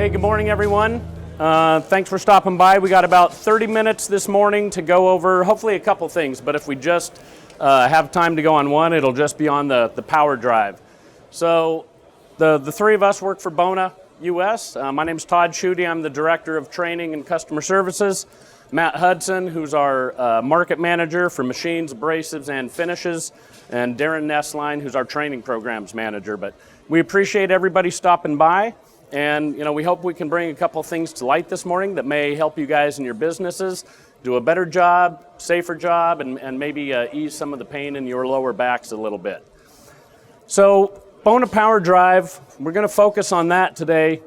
Hey, good morning, everyone. Thanks for stopping by. We got about 30 minutes this morning to go over hopefully a couple things, but if we just have time to go on one, it'll just be on the power drive. So the three of us work for Bona US. My name is Todd Schutte. I'm the Director of Training and Customer Services. Matt Hudson, who's our Market Manager for Machines, Abrasives, and Finishes, and Darren Nestline, who's our Training Programs Manager. But we appreciate everybody stopping by, and we hope we can bring a couple things to light this morning that may help you guys in your businesses do a better job, safer job, and maybe ease some of the pain in your lower backs a little bit. So Bona Power Drive, we're going to focus on that today,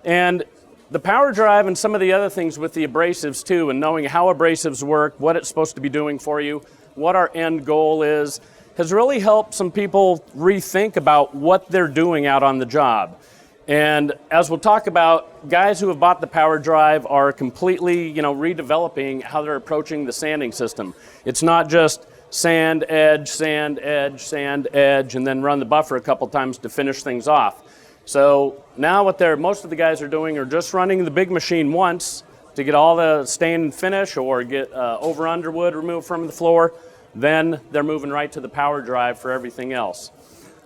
and the power drive and some of the other things with the abrasives too, and knowing how abrasives work, what it's supposed to be doing for you, what our end goal is, has really helped some people rethink about what they're doing out on the job. And as we'll talk about, guys who have bought the power drive are completely, redeveloping how they're approaching the sanding system. It's not just sand, edge, sand, edge, sand, edge, and then run the buffer a couple times to finish things off. So now what most of the guys are doing are just running the big machine once to get all the stain and finish or get over underwood removed from the floor. Then they're moving right to the power drive for everything else.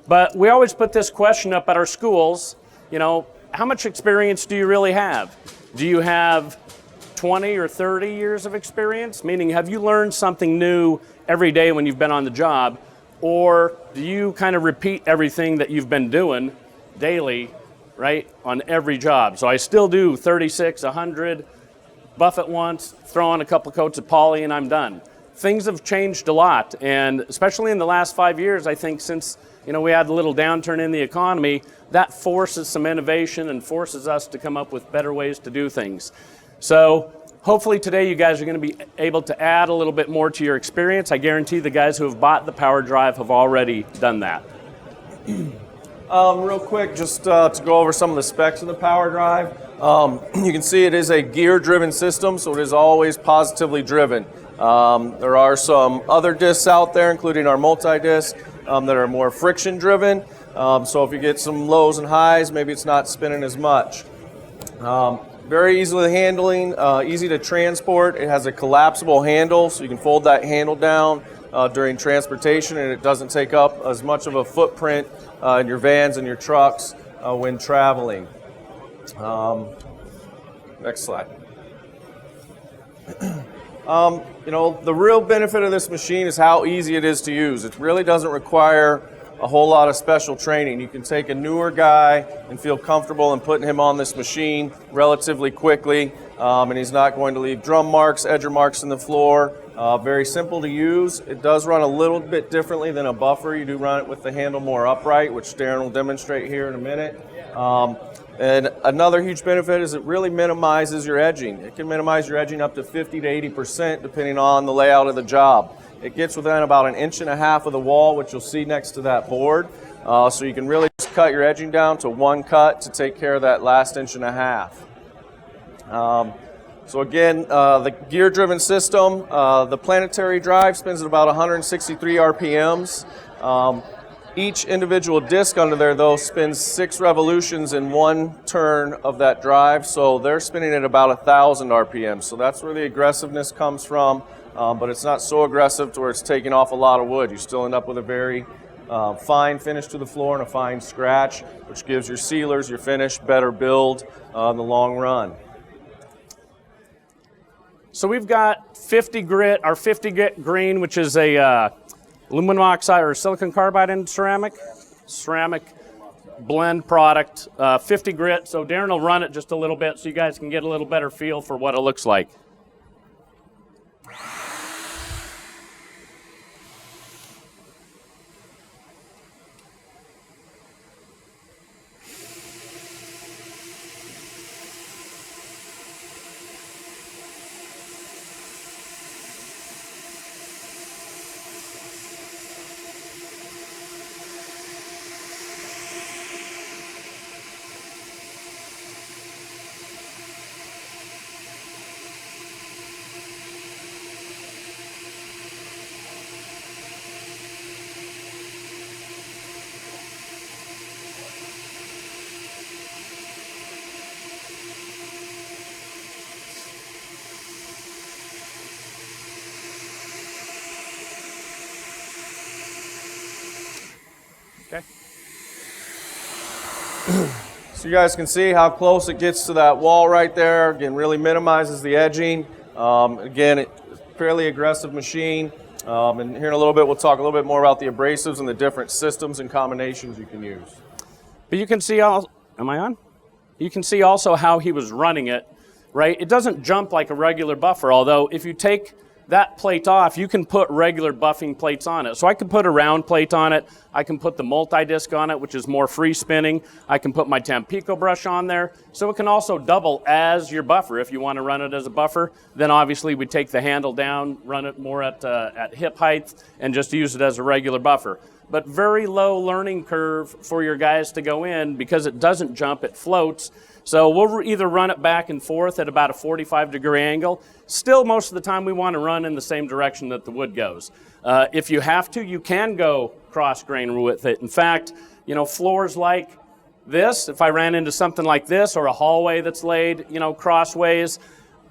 But we always put this question up at our schools, how much experience do you really have? Do you have 20 or 30 years of experience? Meaning, have you learned something new every day when you've been on the job? Or do you kind of repeat everything that you've been doing daily, right, on every job? So I still do 36, 100, buff it once, throw on a couple coats of poly, and I'm done. Things have changed a lot, and especially in the last 5 years, I think since we had a little downturn in the economy, that forces some innovation and forces us to come up with better ways to do things. So hopefully today you guys are going to be able to add a little bit more to your experience. I guarantee the guys who have bought the power drive have already done that. Real quick, just to go over some of the specs of the power drive. You can see it is a gear-driven system, so it is always positively driven. There are some other discs out there, including our multi-disc, that are more friction-driven. So if you get some lows and highs, maybe it's not spinning as much. Very easily handling, easy to transport. It has a collapsible handle, so you can fold that handle down during transportation, and it doesn't take up as much of a footprint in your vans and your trucks when traveling. Next slide. The real benefit of this machine is how easy it is to use. It really doesn't require a whole lot of special training. You can take a newer guy and feel comfortable in putting him on this machine relatively quickly, and he's not going to leave drum marks, edger marks in the floor. Very simple to use. It does run a little bit differently than a buffer. You do run it with the handle more upright, which Darren will demonstrate here in a minute. And another huge benefit is it really minimizes your edging. It can minimize your edging up to 50 to 80% depending on the layout of the job. It gets within about 1.5 inches of the wall, which you'll see next to that board. So you can really just cut your edging down to one cut to take care of that last 1.5 inches. So again, the gear-driven system, the planetary drive spins at about 163 RPMs. Each individual disc under there, though, spins 6 revolutions in one turn of that drive, so they're spinning at about 1,000 RPM. So that's where the aggressiveness comes from, but it's not so aggressive to where it's taking off a lot of wood. You still end up with a very fine finish to the floor and a fine scratch, which gives your sealers, your finish, better build in the long run. So we've got 50 grit, our 50 grit green, which is a aluminum oxide or silicon carbide in ceramic blend product, 50 grit. So Darren will run it just a little bit so you guys can get a little better feel for what it looks like. Okay. So you guys can see how close it gets to that wall right there. Again, really minimizes the edging. Again, it's a fairly aggressive machine. And here in a little bit, we'll talk a little bit more about the abrasives and the different systems and combinations you can use. But you can see am I on? You can see also how he was running it, right? It doesn't jump like a regular buffer, although if you take that plate off, you can put regular buffing plates on it. So I can put a round plate on it. I can put the multi-disc on it, which is more free spinning. I can put my Tampico brush on there. So it can also double as your buffer. If you want to run it as a buffer, then obviously we take the handle down, run it more at hip height, and just use it as a regular buffer. But very low learning curve for your guys to go in because it doesn't jump, it floats. So we'll either run it back and forth at about a 45-degree angle. Still, most of the time, we want to run in the same direction that the wood goes. If you have to, you can go cross-grain with it. In fact, you know, floors like this, if I ran into something like this or a hallway that's laid, you know, crossways,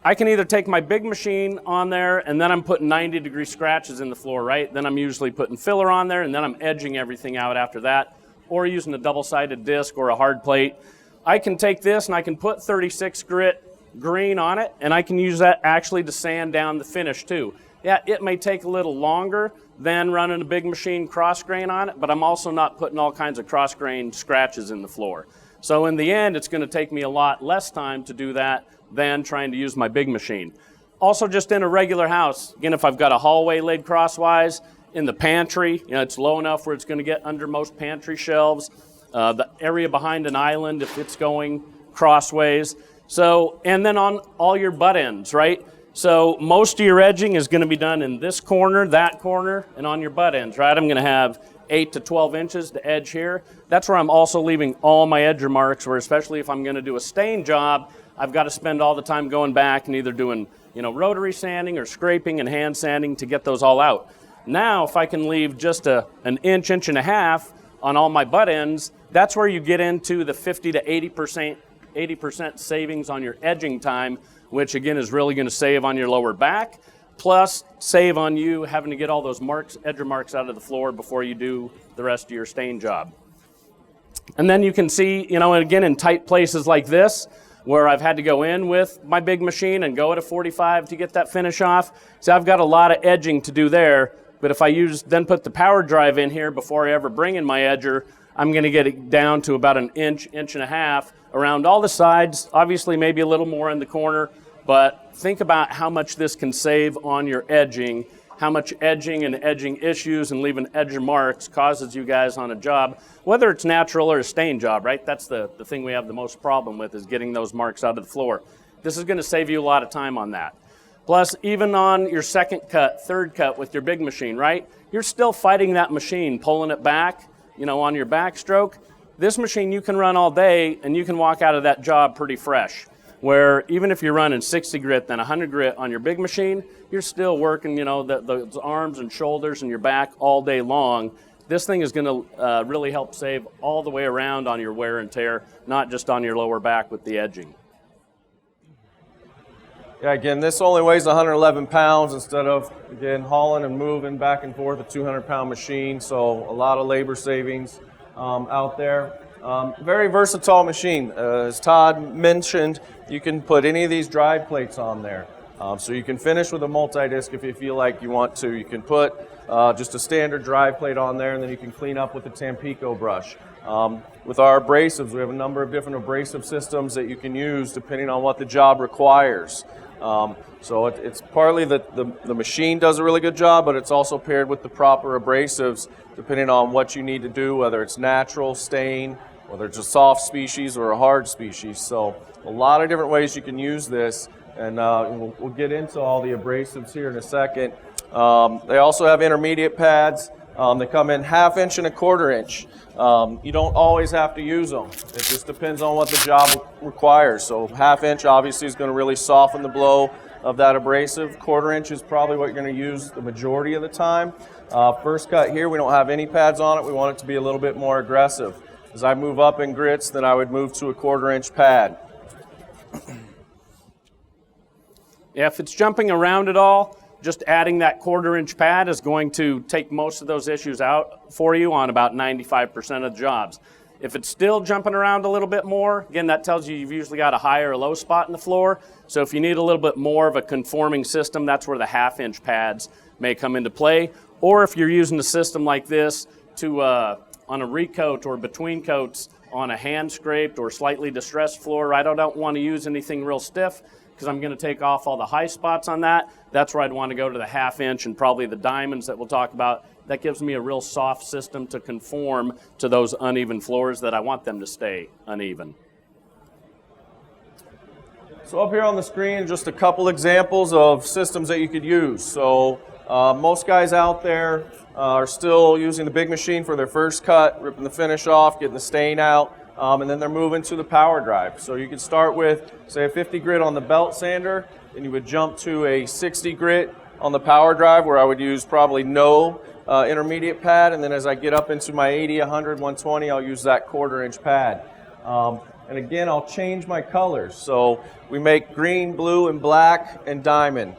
I can either take my big machine on there and then I'm putting 90-degree scratches in the floor, right? Then I'm usually putting filler on there and then I'm edging everything out after that, or using a double-sided disc or a hard plate. I can take this and I can put 36 grit green on it, and I can use that actually to sand down the finish too. Yeah, it may take a little longer than running a big machine cross grain on it, but I'm also not putting all kinds of cross grain scratches in the floor. So in the end, it's going to take me a lot less time to do that than trying to use my big machine. Also, just in a regular house, again, if I've got a hallway laid crosswise, in the pantry, you know, it's low enough where it's going to get under most pantry shelves. The area behind an island if it's going crossways. So, and then on all your butt ends, right? So most of your edging is going to be done in this corner, that corner, and on your butt ends, right? I'm going to have 8 to 12 inches to edge here. That's where I'm also leaving all my edger marks, where especially if I'm going to do a stain job, I've got to spend all the time going back and either doing, you know, rotary sanding or scraping and hand sanding to get those all out. Now, if I can leave just an inch and a half on all my butt ends, that's where you get into the 50 to 80% savings on your edging time, which again is really going to save on your lower back, plus save on you having to get all those marks, edger marks out of the floor before you do the rest of your stain job. And then you can see, you know, and again in tight places like this, where I've had to go in with my big machine and go at a 45 to get that finish off. So I've got a lot of edging to do there, but if I then put the power drive in here before I ever bring in my edger, I'm going to get it down to about an inch and a half around all the sides, obviously maybe a little more in the corner, but think about how much this can save on your edging, how much edging and edging issues and leaving edger marks causes you guys on a job, whether it's natural or a stain job, right? That's the thing we have the most problem with, is getting those marks out of the floor. This is going to save you a lot of time on that. Plus, even on your second cut, third cut with your big machine, right? You're still fighting that machine, pulling it back, you know, on your backstroke. This machine you can run all day and you can walk out of that job pretty fresh. Where even if you're running 60 grit, then 100 grit on your big machine, you're still working, you know, those arms and shoulders and your back all day long. This thing is going to really help save all the way around on your wear and tear, not just on your lower back with the edging. Yeah, again, this only weighs 111 pounds instead of, again, hauling and moving back and forth a 200-pound machine, so a lot of labor savings out there. Very versatile machine. As Todd mentioned, you can put any of these drive plates on there. So you can finish with a multi-disc if you feel like you want to. You can put just a standard drive plate on there, and then you can clean up with a Tampico brush. With our abrasives, we have a number of different abrasive systems that you can use depending on what the job requires. So it's partly that the machine does a really good job, but it's also paired with the proper abrasives depending on what you need to do, whether it's natural, stain, whether it's a soft species or a hard species. So a lot of different ways you can use this, and we'll get into all the abrasives here in a second. They also have intermediate pads. They come in 1/2 inch and 1/4 inch. You don't always have to use them. It just depends on what the job requires. So 1/2 inch obviously is going to really soften the blow of that abrasive. 1/4 inch is probably what you're going to use the majority of the time. First cut here, we don't have any pads on it. We want it to be a little bit more aggressive. As I move up in grits, then I would move to a 1/4 inch pad. Yeah, if it's jumping around at all, just adding that 1/4 inch pad is going to take most of those issues out for you on about 95% of the jobs. If it's still jumping around a little bit more, again, that tells you you've usually got a high or a low spot in the floor. So if you need a little bit more of a conforming system, that's where the 1/2 inch pads may come into play. Or if you're using a system like this to on a recoat or between coats on a hand scraped or slightly distressed floor, I don't want to use anything real stiff because I'm going to take off all the high spots on that. That's where I'd want to go to the 1/2 inch and probably the diamonds that we'll talk about. That gives me a real soft system to conform to those uneven floors that I want them to stay uneven. So up here on the screen, just a couple examples of systems that you could use. So most guys out there are still using the big machine for their first cut, ripping the finish off, getting the stain out, and then they're moving to the power drive. So you could start with, say, a 50 grit on the belt sander, and you would jump to a 60 grit on the power drive, where I would use probably no intermediate pad, and then as I get up into my 80, 100, 120, I'll use that 1/4 inch pad. And again, I'll change my colors. So we make green, blue, and black, and diamond.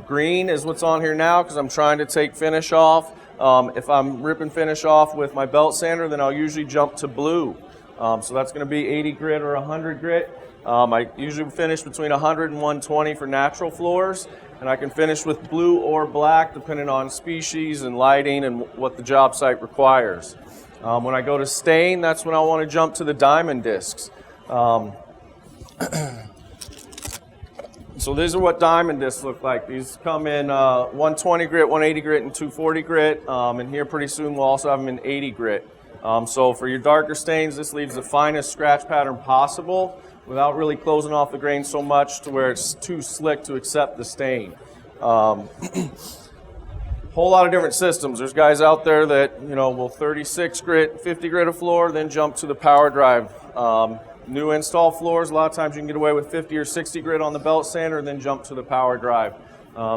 Green is what's on here now because I'm trying to take finish off. If I'm ripping finish off with my belt sander, then I'll usually jump to blue. So that's going to be 80 grit or 100 grit. I usually finish between 100 and 120 for natural floors, and I can finish with blue or black depending on species and lighting and what the job site requires. When I go to stain, that's when I want to jump to the diamond discs. So these are what diamond discs look like. These come in 120 grit, 180 grit, and 240 grit. And here pretty soon we'll also have them in 80 grit. So for your darker stains, this leaves the finest scratch pattern possible without really closing off the grain so much to where it's too slick to accept the stain. Whole lot of different systems. There's guys out there that will 36 grit, 50 grit a floor, then jump to the power drive. New install floors, a lot of times you can get away with 50 or 60 grit on the belt sander and then jump to the power drive.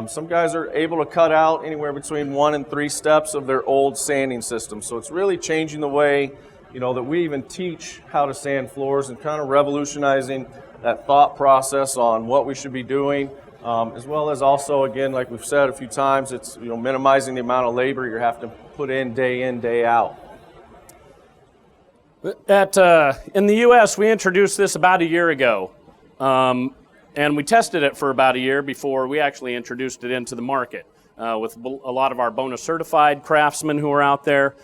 Some guys are able to cut out anywhere between 1 and 3 steps of their old sanding system. So it's really changing the way that we even teach how to sand floors and kind of revolutionizing that thought process on what we should be doing, as well as also, again, like we've said a few times, it's minimizing the amount of labor you have to put in, day out. In the U.S., we introduced this about a year ago, and we tested it for about a year before we actually introduced it into the market with a lot of our Bona certified craftsmen who are out there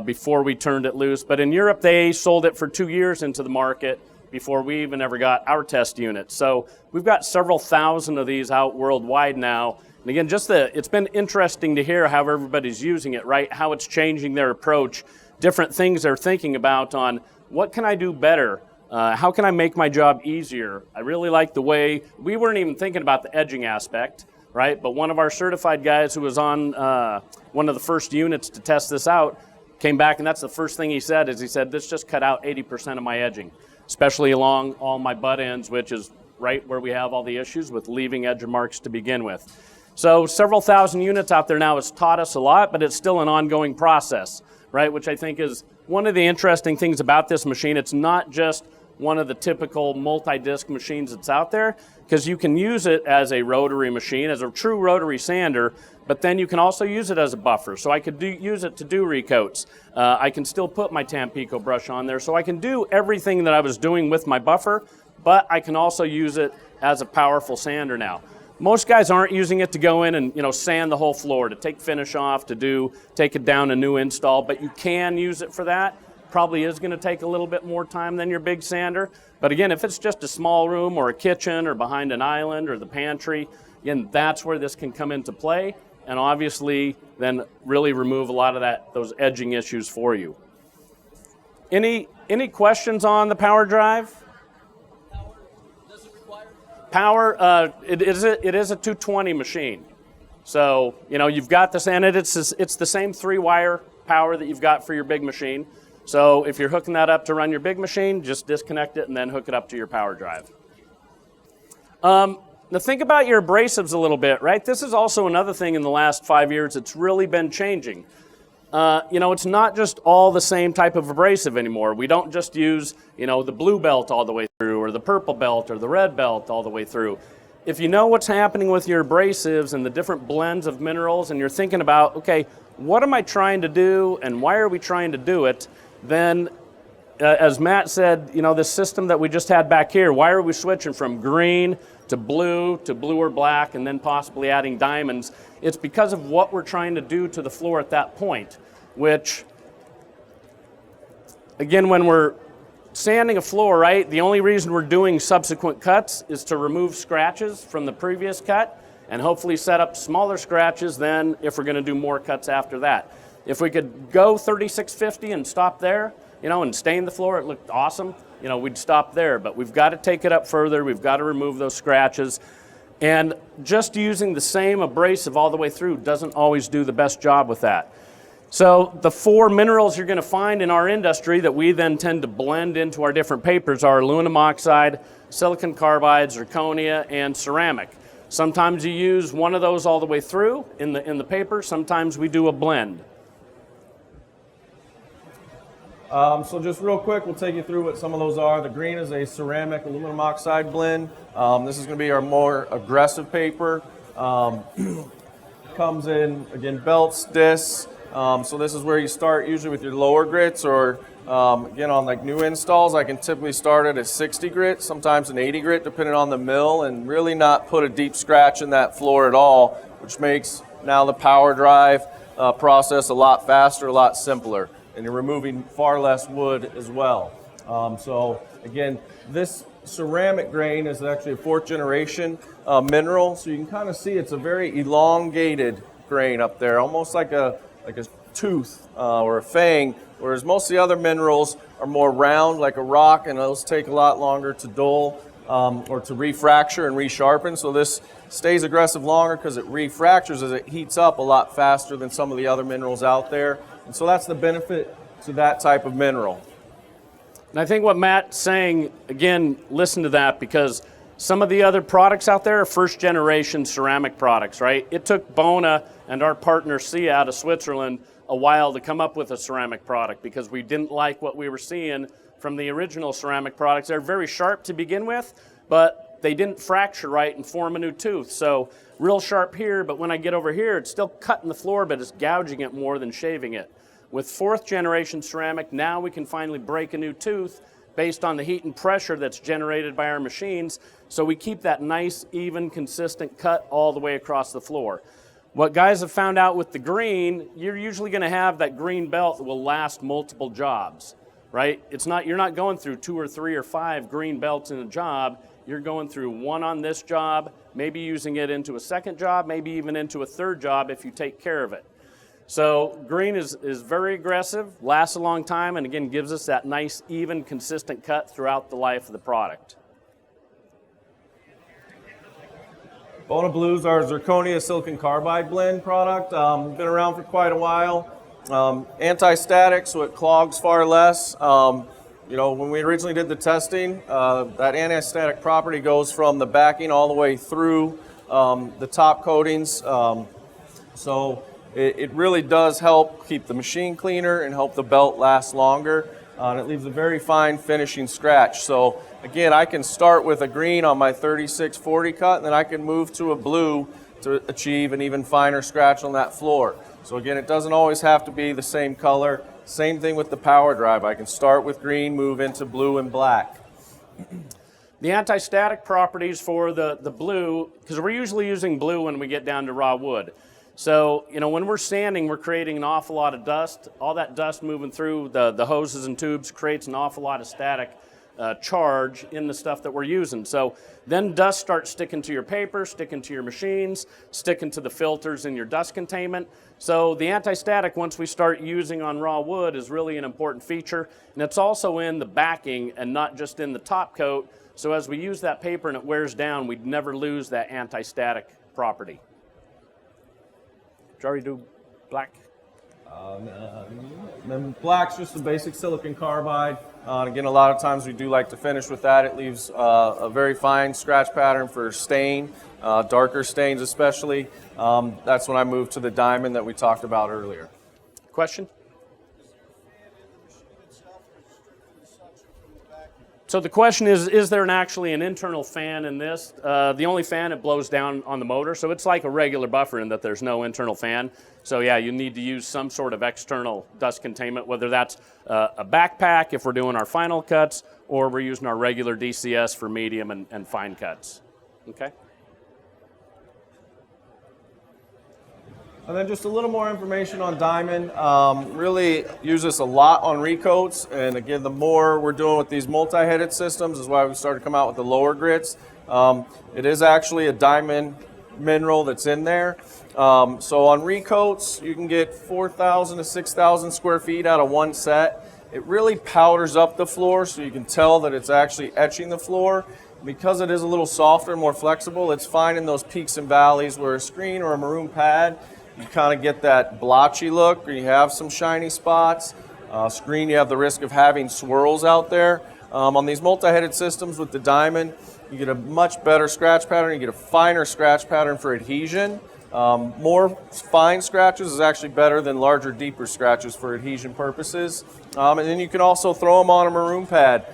before we turned it loose. But in Europe, they sold it for 2 years into the market before we even ever got our test unit. So we've got several thousand of these out worldwide now. And again, it's been interesting to hear how everybody's using it, right? How it's changing their approach, different things they're thinking about on what can I do better? How can I make my job easier? I really like the way, we weren't even thinking about the edging aspect, right? But one of our certified guys who was on one of the first units to test this out came back, and that's the first thing he said, this just cut out 80% of my edging, especially along all my butt ends, which is right where we have all the issues with leaving edge marks to begin with. So several thousand units out there now has taught us a lot, but it's still an ongoing process, right? Which I think is one of the interesting things about this machine. It's not just one of the typical multi-disc machines that's out there, because you can use it as a rotary machine, as a true rotary sander, but then you can also use it as a buffer. So I could use it to do recoats. I can still put my Tampico brush on there, so I can do everything that I was doing with my buffer, but I can also use it as a powerful sander now. Most guys aren't using it to go in and sand the whole floor, to take finish off, to take it down a new install, but you can use it for that. Probably is going to take a little bit more time than your big sander. But again, if it's just a small room or a kitchen or behind an island or the pantry, again, that's where this can come into play, and obviously then really remove a lot of those edging issues for you. Any questions on the power drive? Power, it is a 220 machine. So, you've got this, and it's the same 3-wire power that you've got for your big machine. So if you're hooking that up to run your big machine, just disconnect it and then hook it up to your power drive. Now think about your abrasives a little bit, right? This is also another thing in the last 5 years that's really been changing. It's not just all the same type of abrasive anymore. We don't just use, the blue belt all the way through, or the purple belt, or the red belt all the way through. if you know what's happening with your abrasives and the different blends of minerals, and you're thinking about, okay, what am I trying to do and why are we trying to do it, then as Matt said, you know, this system that we just had back here, why are we switching from green to blue or black and then possibly adding diamonds? It's because of what we're trying to do to the floor at that point, which, again, when we're sanding a floor, right, the only reason we're doing subsequent cuts is to remove scratches from the previous cut and hopefully set up smaller scratches than if we're going to do more cuts after that. If we could go 3650 and stop there, you know, and stain the floor, it looked awesome, you know, we'd stop there. But we've got to take it up further. We've got to remove those scratches. And just using the same abrasive all the way through doesn't always do the best job with that. So the 4 minerals you're going to find in our industry that we then tend to blend into our different papers are aluminum oxide, silicon carbide, zirconia, and ceramic. Sometimes you use one of those all the way through in the paper. Sometimes we do a blend. So just real quick, we'll take you through what some of those are. The green is a ceramic aluminum oxide blend. This is going to be our more aggressive paper. Comes in, again, belts, discs. So this is where you start usually with your lower grits, or again, on like new installs, I can typically start at a 60 grit, sometimes an 80 grit, depending on the mill, and really not put a deep scratch in that floor at all, which makes now the power drive process a lot faster, a lot simpler. And you're removing far less wood as well. So again, this ceramic grain is actually a 4th generation mineral, so you can kind of see it's a very elongated grain up there, almost like a tooth or a fang, whereas most of the other minerals are more round, like a rock, and those take a lot longer to dull or to refracture and resharpen. So this stays aggressive longer because it refractures as it heats up a lot faster than some of the other minerals out there. And so that's the benefit to that type of mineral. And I think what Matt's saying, again, listen to that, because some of the other products out there are 1st generation ceramic products, right? It took Bona and our partner Sia out of Switzerland a while to come up with a ceramic product because we didn't like what we were seeing from the original ceramic products. They're very sharp to begin with, but they didn't fracture right and form a new tooth. So real sharp here, but when I get over here, it's still cutting the floor, but it's gouging it more than shaving it. With 4th generation ceramic, now we can finally break a new tooth based on the heat and pressure that's generated by our machines, so we keep that nice, even, consistent cut all the way across the floor. What guys have found out with the green, you're usually going to have that green belt that will last multiple jobs, right? You're not going through 2 or 3 or 5 green belts in a job. You're going through one on this job, maybe using it into a 2nd job, maybe even into a 3rd job if you take care of it. So green is very aggressive, lasts a long time, and again gives us that nice, even, consistent cut throughout the life of the product. Bona Blue's our zirconia silicon carbide blend product. Been around for quite a while. Anti-static, so it clogs far less. You know, when we originally did the testing, that anti-static property goes from the backing all the way through the top coatings. So it really does help keep the machine cleaner and help the belt last longer. And it leaves a very fine finishing scratch. So again, I can start with a green on my 3640 cut, and then I can move to a blue to achieve an even finer scratch on that floor. So again, it doesn't always have to be the same color. Same thing with the power drive. I can start with green, move into blue and black. The anti-static properties for the blue, because we're usually using blue when we get down to raw wood. So, you know, when we're sanding, we're creating an awful lot of dust. All that dust moving through the hoses and tubes creates an awful lot of static charge in the stuff that we're using. So then dust starts sticking to your paper, sticking to your machines, sticking to the filters in your dust containment. So the anti-static, once we start using on raw wood, is really an important feature. And it's also in the backing and not just in the top coat. So as we use that paper and it wears down, we'd never lose that anti-static property. Did you already do black? Then black's just the basic silicon carbide. Again, a lot of times we do like to finish with that. It leaves a very fine scratch pattern for stain, darker stains especially. That's when I move to the diamond that we talked about earlier. Question? So the question is there actually an internal fan in this? The only fan, it blows down on the motor, so it's like a regular buffer in that there's no internal fan. So yeah, you need to use some sort of external dust containment, whether that's a backpack if we're doing our final cuts, or we're using our regular DCS for medium and fine cuts. Okay. And then just a little more information on Diamond. Really use this a lot on recoats, and again, the more we're doing with these multi-headed systems is why we started to come out with the lower grits. It is actually a diamond mineral that's in there. So on recoats, you can get 4,000 to 6,000 square feet out of one set. It really powders up the floor, so you can tell that it's actually etching the floor. Because it is a little softer and more flexible, it's fine in those peaks and valleys where a screen or a maroon pad, you kind of get that blotchy look, or you have some shiny spots. Screen, you have the risk of having swirls out there. On these multi-headed systems with the Diamond, you get a much better scratch pattern. You get a finer scratch pattern for adhesion. More fine scratches is actually better than larger, deeper scratches for adhesion purposes. And then you can also throw them on a maroon pad.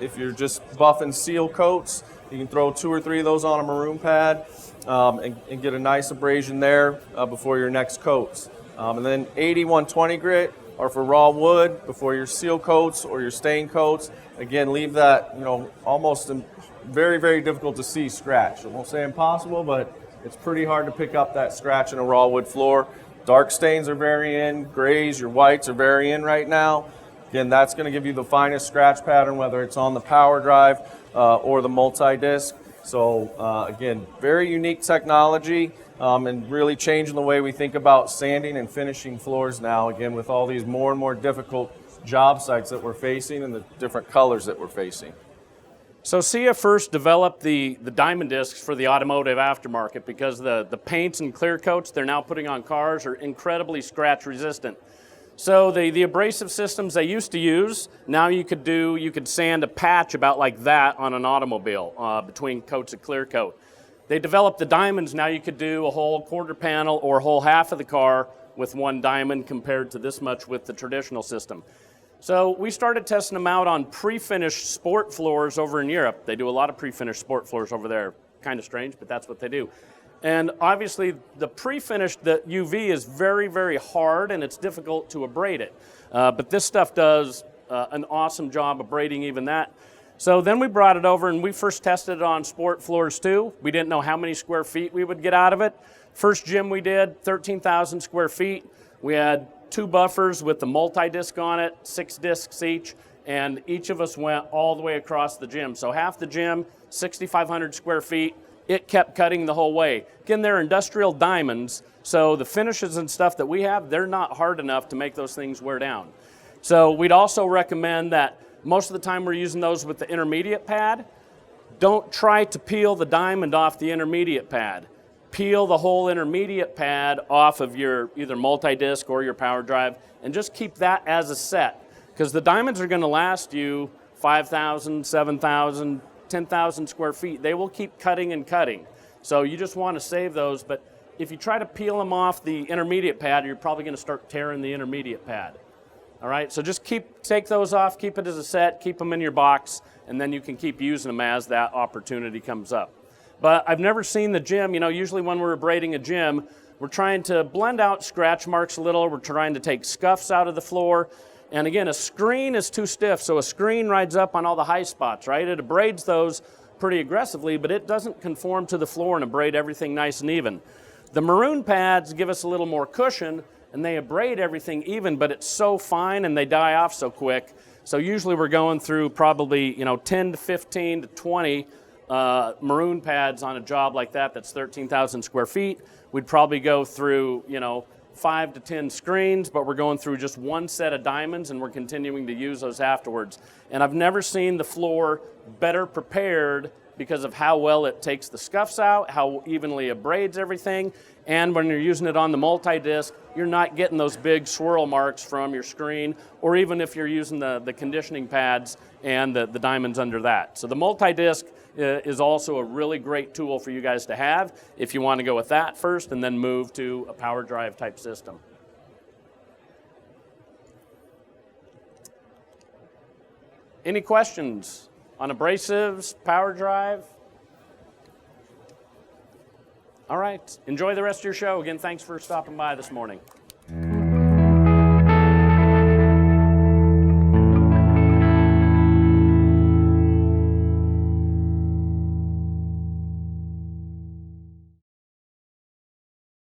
If you're just buffing seal coats, you can throw 2 or 3 of those on a maroon pad and get a nice abrasion there before your next coats. And then 80-120 grit are for raw wood before your seal coats or your stain coats. Again, leave that, almost very, very difficult to see scratch. I won't say impossible, but it's pretty hard to pick up that scratch in a raw wood floor. Dark stains are very in, grays, your whites are very in right now. Again, that's going to give you the finest scratch pattern, whether it's on the power drive or the multi-disc. So again, very unique technology and really changing the way we think about sanding and finishing floors now, again, with all these more and more difficult job sites that we're facing and the different colors that we're facing. So SIA first developed the diamond discs for the automotive aftermarket because the paints and clear coats they're now putting on cars are incredibly scratch resistant. So the abrasive systems they used to use, now you could sand a patch about like that on an automobile between coats of clear coat. They developed the diamonds, now you could do a whole quarter panel or a whole half of the car with one diamond compared to this much with the traditional system. So we started testing them out on pre-finished sport floors over in Europe. They do a lot of pre-finished sport floors over there. Kind of strange, but that's what they do. And obviously the pre-finished, the UV is very, very hard and it's difficult to abrade it. But this stuff does an awesome job abrading even that. So then we brought it over and we first tested it on sport floors too. We didn't know how many square feet we would get out of it. First gym we did, 13,000 square feet. We had 2 buffers with the multi-disc on it, 6 discs each, and each of us went all the way across the gym. So half the gym, 6,500 square feet, it kept cutting the whole way. Again, they're industrial diamonds, so the finishes and stuff that we have, they're not hard enough to make those things wear down. So we'd also recommend that most of the time we're using those with the intermediate pad. Don't try to peel the diamond off the intermediate pad. Peel the whole intermediate pad off of your either multi-disc or your power drive and just keep that as a set because the diamonds are going to last you 5,000, 7,000, 10,000 square feet. They will keep cutting and cutting. So you just want to save those, but if you try to peel them off the intermediate pad, you're probably going to start tearing the intermediate pad. All right, so just take those off, keep it as a set, keep them in your box, and then you can keep using them as that opportunity comes up. But I've never seen the gym, usually when we're abrading a gym, we're trying to blend out scratch marks a little, we're trying to take scuffs out of the floor, and again, a screen is too stiff, so a screen rides up on all the high spots, right? It abrades those pretty aggressively, but it doesn't conform to the floor and abrade everything nice and even. The maroon pads give us a little more cushion, and they abrade everything even, but it's so fine and they die off so quick. So usually we're going through probably 10 to 15 to 20 maroon pads on a job like that that's 13,000 square feet. We'd probably go through 5 to 10 screens, but we're going through just one set of diamonds and we're continuing to use those afterwards. And I've never seen the floor better prepared because of how well it takes the scuffs out, how evenly it abrades everything, and when you're using it on the multi-disc, you're not getting those big swirl marks from your screen, or even if you're using the conditioning pads and the diamonds under that. So the multi-disc is also a really great tool for you guys to have if you want to go with that first and then move to a power drive type system. Any questions? on Abrasives, Power Drive. All right, enjoy the rest of your show. Again, thanks for stopping by this morning.